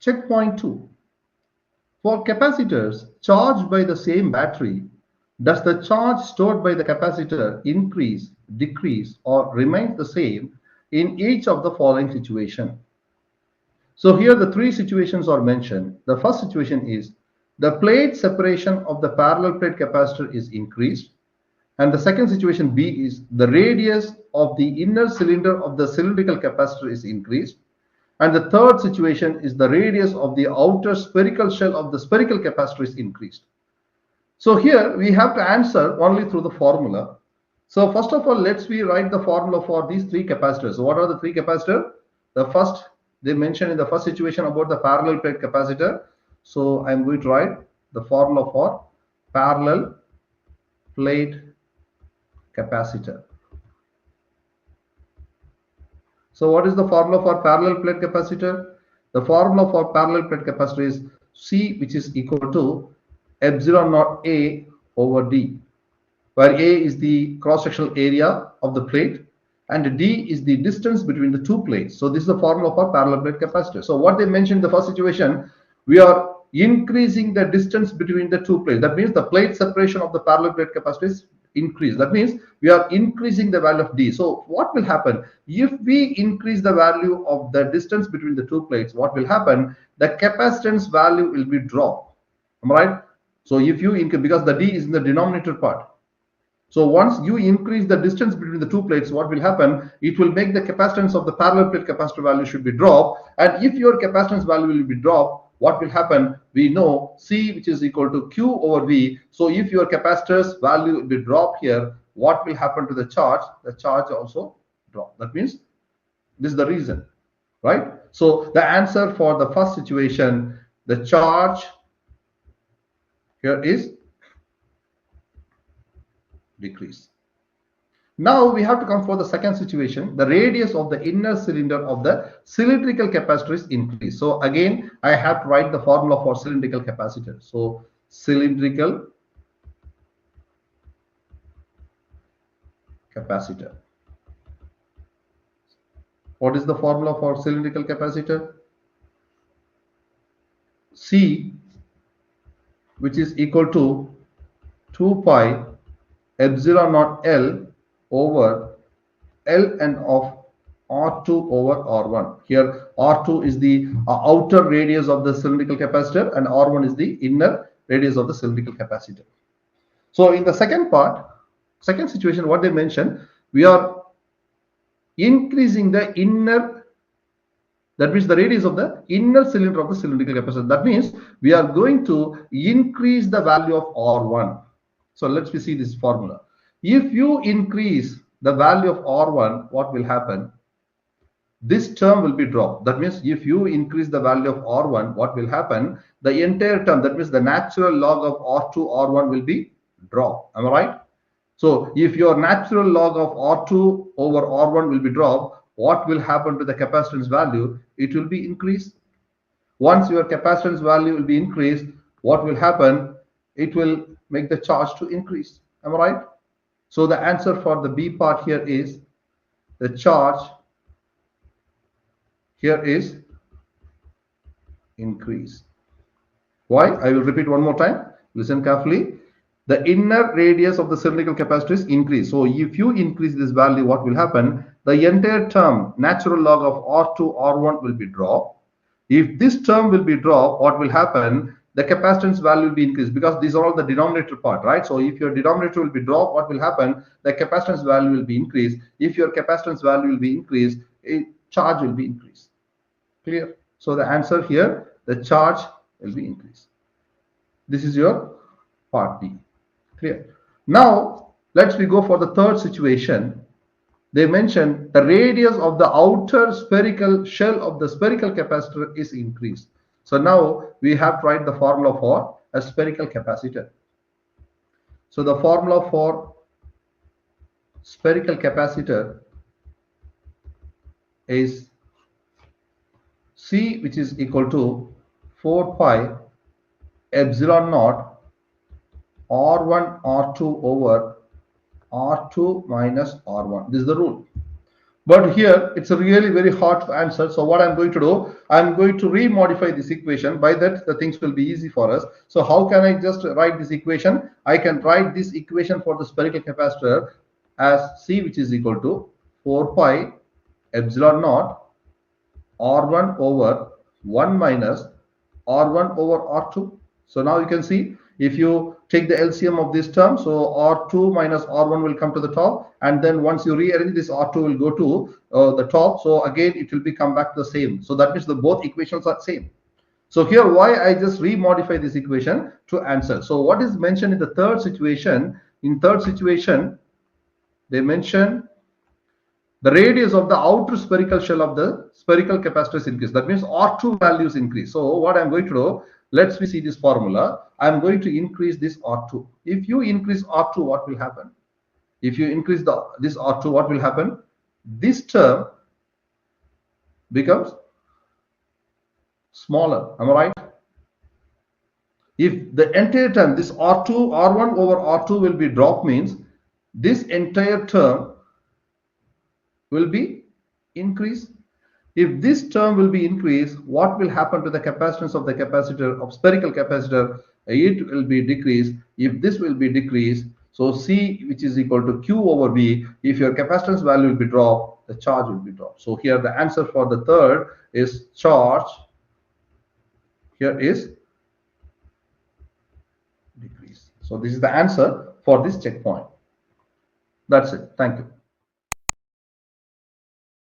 Checkpoint 2. For capacitors charged by the same battery, does the charge stored by the capacitor increase, decrease, or remain the same in each of the following situations? So here the three situations are mentioned. The first situation is the plate separation of the parallel plate capacitor is increased. And the second situation B is the radius of the inner cylinder of the cylindrical capacitor is increased. And the third situation is the radius of the outer spherical shell of the spherical capacitor is increased. So here we have to answer only through the formula. So first of all, let's write the formula for these three capacitors. So what are the three capacitors? The first, they mentioned in the first situation about the parallel plate capacitor. So I'm going to write the formula for parallel plate capacitor. So what is the formula for parallel plate capacitor? The formula for parallel plate capacitor is C, which is equal to epsilon naught A over D, where A is the cross-sectional area of the plate and D is the distance between the two plates. So this is the formula for parallel plate capacitor. So what they mentioned in the first situation, we are increasing the distance between the two plates. That means the plate separation of the parallel plate capacitor is increased. That means we are increasing the value of D. So what will happen if we increase the value of the distance between the two plates? What will happen? The capacitance value will be dropped. Am I right? So if you increase, because the D is in the denominator part. So once you increase the distance between the two plates, what will happen? It will make the capacitance of the parallel plate capacitor value should be dropped. And if your capacitance value will be dropped, what will happen? We know C, which is equal to Q over V. So if your capacitor's value will be dropped here, what will happen to the charge? The charge also drop. That means this is the reason, right? So the answer for the first situation, the charge here is decrease. Now we have to come for the second situation. The radius of the inner cylinder of the cylindrical capacitor is increased. So again, I have to write the formula for cylindrical capacitor. So cylindrical capacitor. What is the formula for cylindrical capacitor? C, which is equal to 2 pi epsilon naught L over Ln of R2 over R1. Here R2 is the outer radius of the cylindrical capacitor and R1 is the inner radius of the cylindrical capacitor. So in the second part, second situation, what they mentioned, we are increasing the inner, that means the radius of the inner cylinder of the cylindrical capacitor. That means we are going to increase the value of R1. So let's see this formula. If you increase the value of R1, what will happen? This term will be dropped. That means if you increase the value of R1, what will happen? The entire term, that means the natural log of R2, R1 will be dropped. Am I right? So if your natural log of R2 over R1 will be dropped, what will happen to the capacitance value? It will be increased. Once your capacitance value will be increased, what will happen? It will make the charge to increase. Am I right? So the answer for the B part here is the charge here is increase. Why? I will repeat one more time. Listen carefully. The inner radius of the cylindrical capacitor is increased. So if you increase this value, what will happen? The entire term, natural log of R2, R1 will be dropped. If this term will be dropped, what will happen? The capacitance value will be increased because these are all the denominator part, right? So if your denominator will be dropped, what will happen? The capacitance value will be increased. If your capacitance value will be increased, charge will be increased. Clear? So the answer here, the charge will be increased. This is your part B. Clear? Now let's go for the third situation. They mentioned the radius of the outer spherical shell of the spherical capacitor is increased. So now we have to write the formula for a spherical capacitor. So the formula for spherical capacitor is C, which is equal to 4 pi epsilon naught R1 R2 over R2 minus R1. This is the rule. But here it's really very hard to answer. So what I'm going to do, I'm going to remodify this equation. By that, the things will be easy for us. So how can I just write this equation? I can write this equation for the spherical capacitor as C, which is equal to 4 pi epsilon naught R1 over 1 minus R1 over R2. So now you can see, if you take the LCM of this term, so R2 minus R1 will come to the top, and then once you rearrange this, R2 will go to the top. So again it will come back to the same. So that means the both equations are same. So here why I just remodify this equation to answer. So what is mentioned in the third situation? In third situation, they mention the radius of the outer spherical shell of the spherical capacitors increase. That means R2 values increase. So what I'm going to do, let's see this formula. I'm going to increase this R2. If you increase R2, what will happen? If you increase this R2, what will happen? This term becomes smaller. Am I right? If the entire term, this R2, R1 over R2 will be dropped, means this entire term will be increased. If this term will be increased, what will happen to the capacitance of the capacitor, of spherical capacitor? It will be decreased. If this will be decreased, so C, which is equal to Q over V, if your capacitance value will be dropped, the charge will be dropped. So here the answer for the third is charge. Here is decrease. So this is the answer for this checkpoint. That's it. Thank you.